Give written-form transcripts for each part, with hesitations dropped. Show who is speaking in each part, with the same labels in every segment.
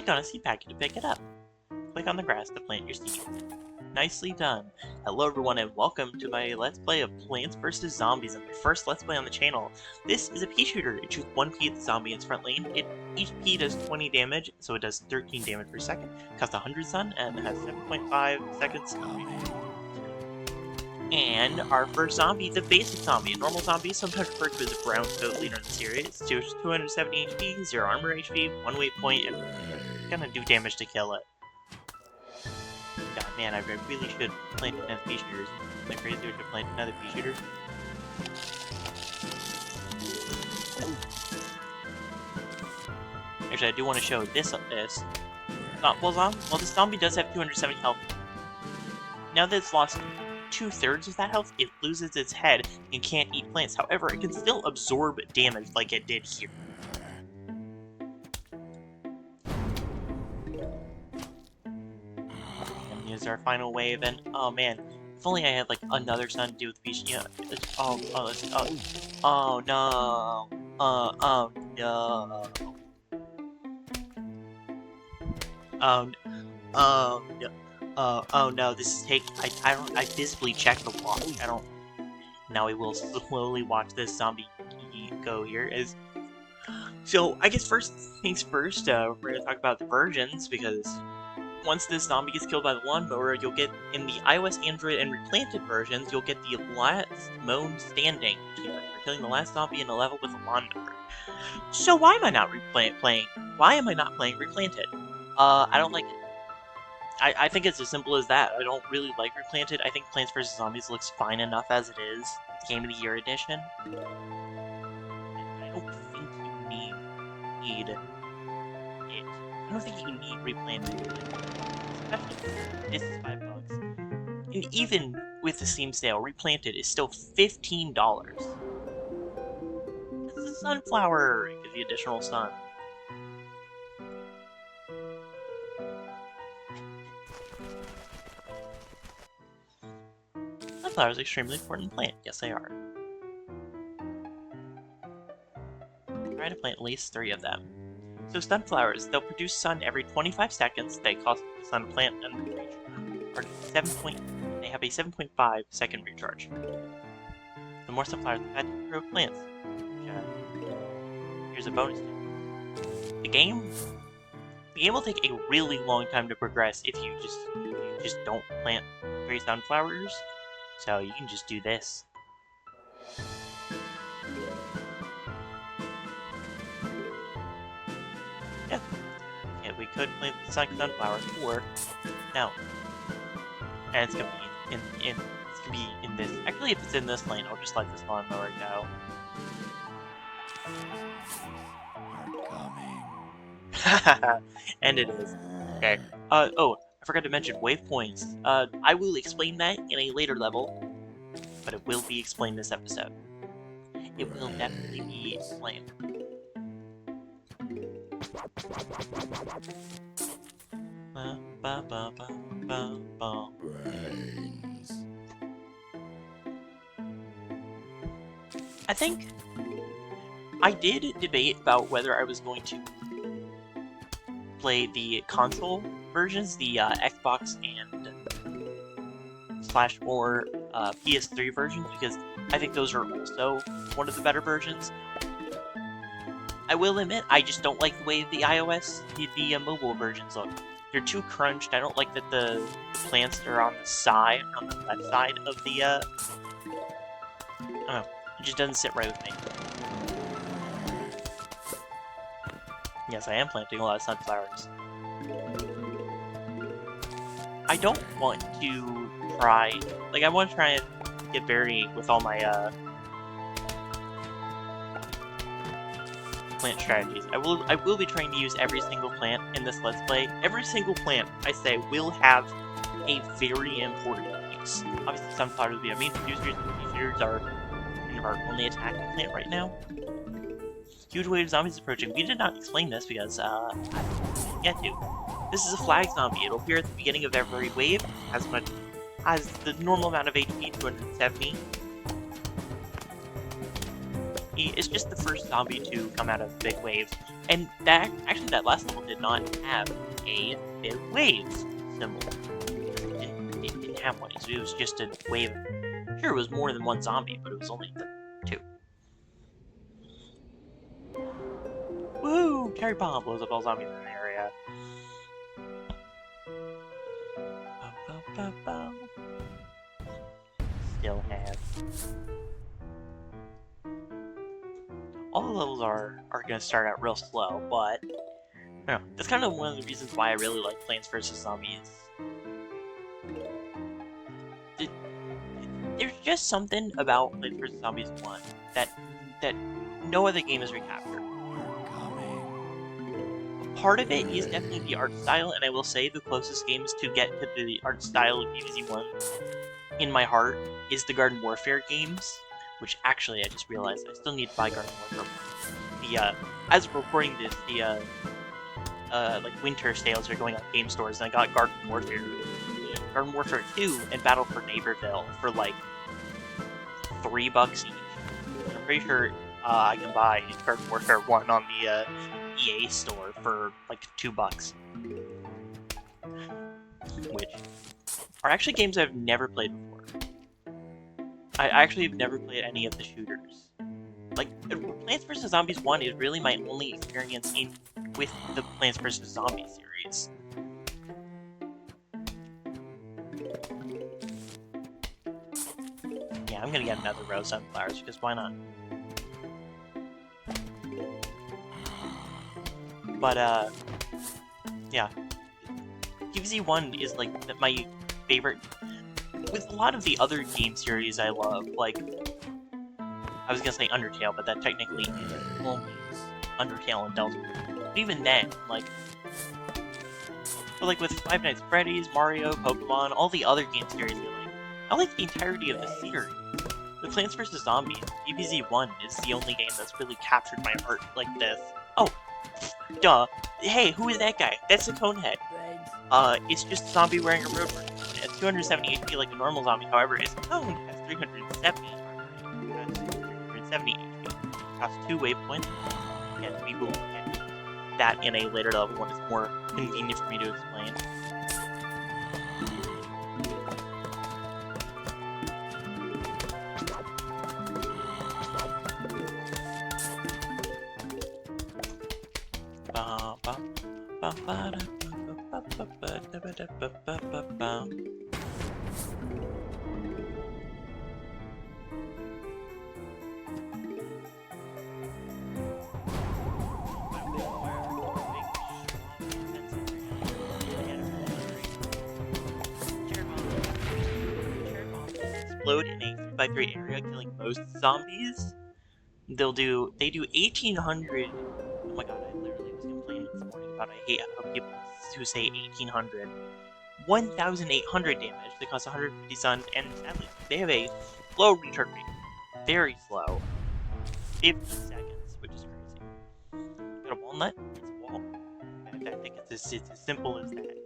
Speaker 1: Click on a seed packet to pick it up. Click on the grass to plant your seed. Nicely done. Hello everyone and welcome to my Let's Play of Plants vs. Zombies and my first Let's Play on the channel. This is a pea shooter. It shoots 1 pea at the zombie in its front lane. Each pea does 20 damage, so it does 13 damage per second. Costs 100 sun and has 7.5 seconds. And our first zombie is a basic zombie. A normal zombie, sometimes referred to as a brown coat leader in the series. 270 HP, 0 armor HP, 1 weight point, and gonna do damage to kill it. God, man, I really should plant another pea shooters. Am I crazy to plant another pea shooter? Actually, I do want to show this. Well, this zombie does have 270 health. Now that it's lost 2/3 of that health, it loses its head and can't eat plants. However, it can still absorb damage like it did here. And here's our final wave, and oh man, if only I had like another sun to do with the beach. Yeah. Oh no. Oh no. No. Oh no, this is I visibly checked the log. Now we will slowly watch this zombie go here. So, I guess first things first, we're gonna talk about the versions, because once this zombie gets killed by the lawnmower, you'll get, in the iOS, Android, and replanted versions, you'll get the last moan standing achievement for killing the last zombie in a level with a lawnmower. So why am I not playing replanted? I don't like it. I think it's as simple as that. I don't really like Replanted. I think Plants vs. Zombies looks fine enough as it is. Game of the Year edition. I don't think you need it. I don't think you need Replanted. Especially this is $5. And even with the Steam sale, Replanted is still $15. This is a sunflower. It gives you additional sun. Sunflowers are an extremely important plant. Yes, they are. Try to plant at least 3 of them. So sunflowers, they'll produce sun every 25 seconds. They cost the sun to plant and recharge. They have a 7.5 second recharge. The more sunflowers the better to grow plants. Here's a bonus. The game will take a really long time to progress if you just don't plant 3 sunflowers. So you can just do this. Yeah, we could plant the sunflowers, or no. And it's gonna be in this. Actually, if it's in this lane, I'll just let this lawnmower go. Coming. And it is. Okay. Oh. I forgot to mention waypoints. I will explain that in a later level, but it will be explained this episode. It will definitely be explained.
Speaker 2: Brains.
Speaker 1: I think I did debate about whether I was going to play the console versions, the Xbox and or PS3 versions, because I think those are also one of the better versions. I will admit, I just don't like the way the iOS, the mobile versions look. They're too crunched. I don't like that the plants are on the left side of the, I don't know, it just doesn't sit right with me. Yes, I am planting a lot of sunflowers. I don't want to try, I want to try and get varied with all my, plant strategies. I will be trying to use every single plant in this Let's Play. Every single plant, I say, will have a very important use. Obviously, sunflowers will be a main producers, and these are our only attacking plant right now. Huge wave of zombies approaching. We did not explain this because, I didn't get to. This is a flag zombie. It'll appear at the beginning of every wave, as much as the normal amount of HP, 270. zombie is just the first zombie to come out of Big Wave. And that last level did not have a Big Wave symbol. It didn't have one. It was just a wave. Sure, it was more than one zombie, but it was only the 2. Woo! Cherry bomb blows up all zombies in the area. Still have. All the levels are gonna start out real slow, but I don't know. That's kind of one of the reasons why I really like Plants vs. Zombies. There's just something about Plants vs. Zombies 1 that no other game has recaptured. Part of it is definitely the art style, and I will say the closest games to get to the art style of DBZ1 in my heart is the Garden Warfare games, which actually I just realized I still need to buy Garden Warfare. As we're recording this, like winter sales are going on game stores, and I got Garden Warfare 2 and Battle for Neighborville for like $3 each. And I'm pretty sure I can buy Garden Warfare 1 on the EA store for like $2, which are actually games I've never played before. I actually have never played any of the shooters. Like, Plants vs. Zombies 1 is really my only experience with the Plants vs. Zombies series. Yeah, I'm gonna get another row of sunflowers, because why not? But, yeah. DBZ1 is, like, my favorite. With a lot of the other game series I love, like, I was gonna say Undertale, but that technically is only Undertale and Delta. But even then, like, but like with Five Nights at Freddy's, Mario, Pokemon, all the other game series I like the entirety of the series. With Plants vs. Zombies, DBZ1 is the only game that's really captured my heart like this. Oh, duh. Hey, who is that guy? That's the Conehead. It's just a zombie wearing a roadwork. It has 270 HP like a normal zombie, however, its cone has 370 370 HP. Costs 2 waypoints, and we will get that in a later level when it's more convenient for me to explain. Explode in a 3x3 area, killing most zombies. They do 1800. Oh my god, I literally was complaining this morning about I hate how people who say 1800. 1800 damage, they cost 150 suns, and sadly, they have a slow return rate. Very slow. 50 seconds, which is crazy. Got a walnut? It's a wall. I think it's as simple as that.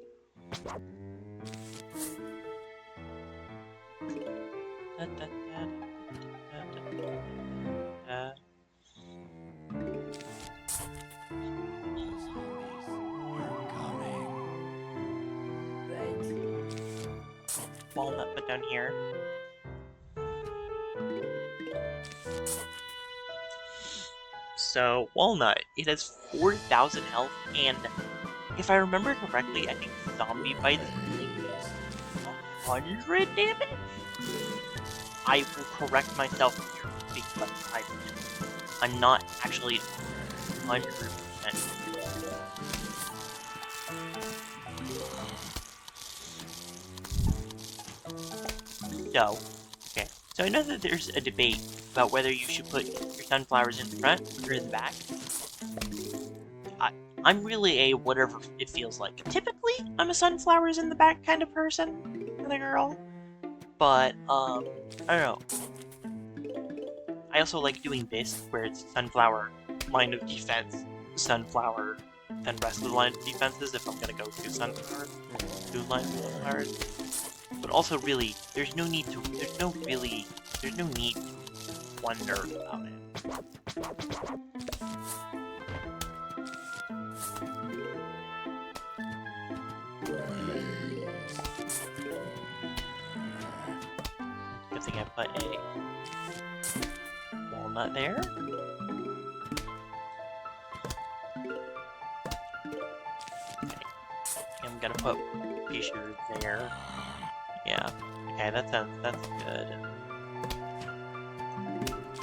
Speaker 1: Walnut put down here. So, Walnut, it has 4,000 health, and if I remember correctly, I think zombie bites really do 100 damage? I will correct myself here because I'm not actually 100%. So, okay. So I know that there's a debate about whether you should put your sunflowers in the front or in the back. I'm really a whatever it feels like. Typically, I'm a sunflowers in the back kind of person, kind of girl. But, I don't know. I also like doing this, where it's sunflower, line of defense, sunflower, then rest of the line of defenses if I'm gonna go two sunflowers, two lines of sunflowers. But also, really, there's no need to wonder about it. Good thing I put a walnut there. Okay. I'm gonna put Pichu there. Yeah. Okay, that's good.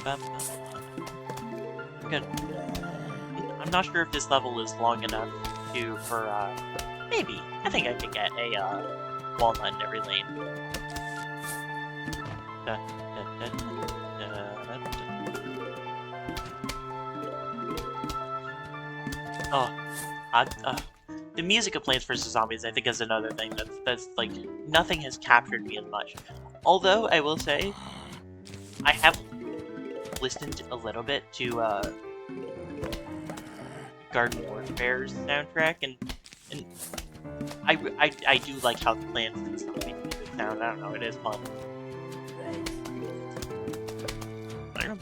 Speaker 1: I'm good. I'm not sure if this level is long enough for maybe. I think I could get a walnut in every lane. Oh, the music of Plants vs. Zombies, I think, is another thing that's like nothing has captured me as much. Although I will say, I have listened a little bit to Garden Warfare's soundtrack, and I do like how the Plants and Zombies music sound. I don't know, it is fun.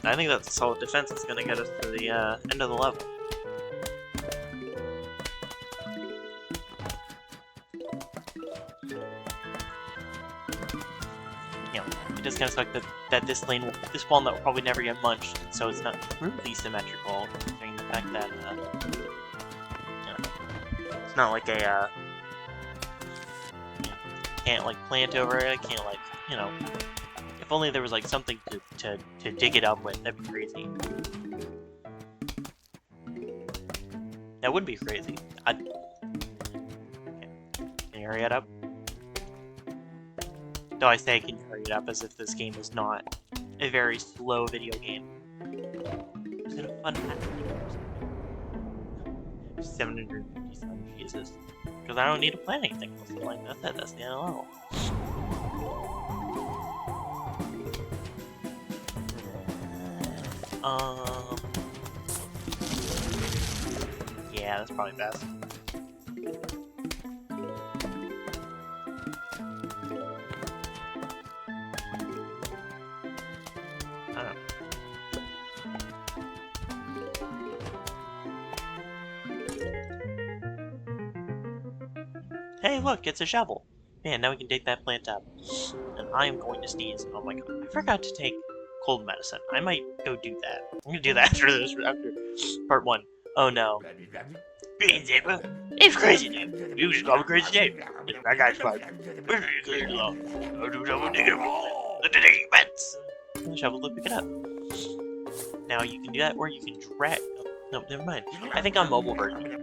Speaker 1: I think that's a solid defense that's gonna get us to the end of the level. It does kind of suck that this walnut will probably never get munched, and so it's not truly symmetrical, considering the fact that it's not like a can't like plant over it. I can't like if only there was like something to dig it up with. That'd be crazy. That would be crazy. Okay. Can you hurry it up? Though I say can you hurry it up as if this game is not a very slow video game. Is it a fun hack? 757, Jesus. Because I don't need to plan anything else. Like, that's it, that's the end of the level. Yeah, that's probably best. Hey, look, it's a shovel. Man, now we can dig that plant up. And I am going to sneeze. Oh my god, I forgot to take cold medicine. I might go do that. I'm gonna do that after part 1. Oh no. It's crazy, Dave. You just call me Crazy Dave. That guy's fine. I'll do something negative. The events. The shovel to pick it up. Now you can do that, or you can drag. No, never mind. I think on mobile version.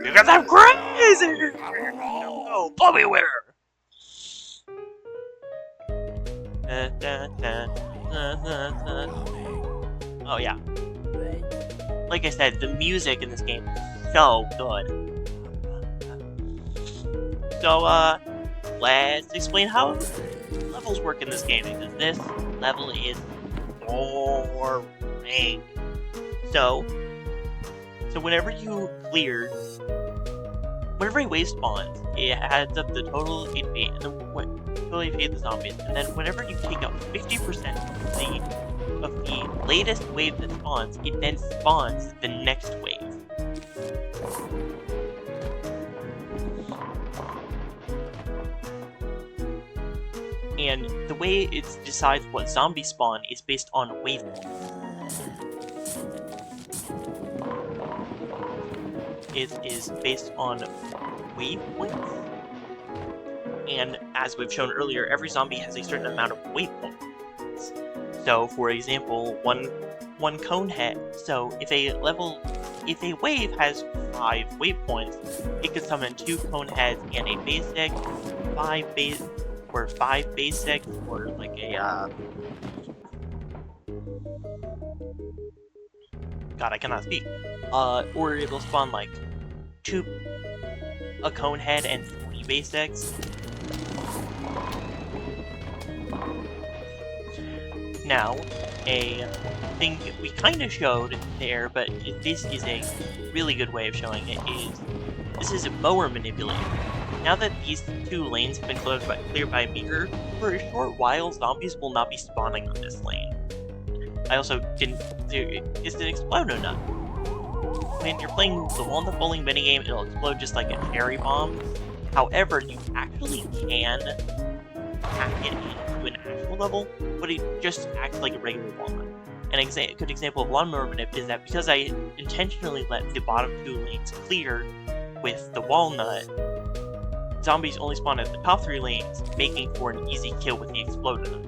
Speaker 1: Because I'm crazy! Oh, Bobby Winner! Oh yeah. Like I said, the music in this game is so good. So, let's explain how levels work in this game, because this level is boring. So whenever you clear, whenever a wave spawns, it adds up the total HP and the total HP of the zombies, and then whenever you take out 50% of the latest wave that spawns, it then spawns the next wave. And the way it decides what zombies spawn is based on wavepoints. It is based on wavepoints. And as we've shown earlier, every zombie has a certain amount of wavepoints. So, for example, one cone head. So, if a wave has 5 waypoints, it could summon 2 cone heads and a basic, 5 basic, or like a God, I cannot speak. Or it'll spawn like a cone head and 3 basics. Now, a thing we kind of showed there, but this is a really good way of showing it, is this is a mower manipulator. now that these 2 lanes have been cleared by Meteor, for a short while, zombies will not be spawning on this lane. I also didn't... It's an Explodo Nut. When you're playing the Walnut Bowling minigame, it'll explode just like a cherry bomb. However, you actually can hack it into an actual level, but it just acts like a regular walnut. A good example of Lawnmower Manip is that because I intentionally let the bottom 2 lanes clear with the walnut, zombies only spawn at the top 3 lanes, making for an easy kill with the Exploder.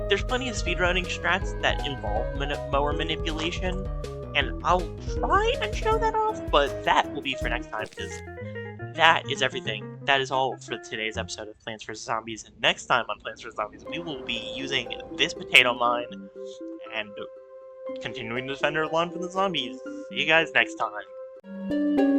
Speaker 1: There's plenty of speedrunning strats that involve mower manipulation, and I'll try and show that off, but that will be for next time, because that is everything. That is all for today's episode of Plants vs. Zombies, and next time on Plants vs. Zombies, we will be using this potato mine and continuing to defend our lawn from the zombies. See you guys next time.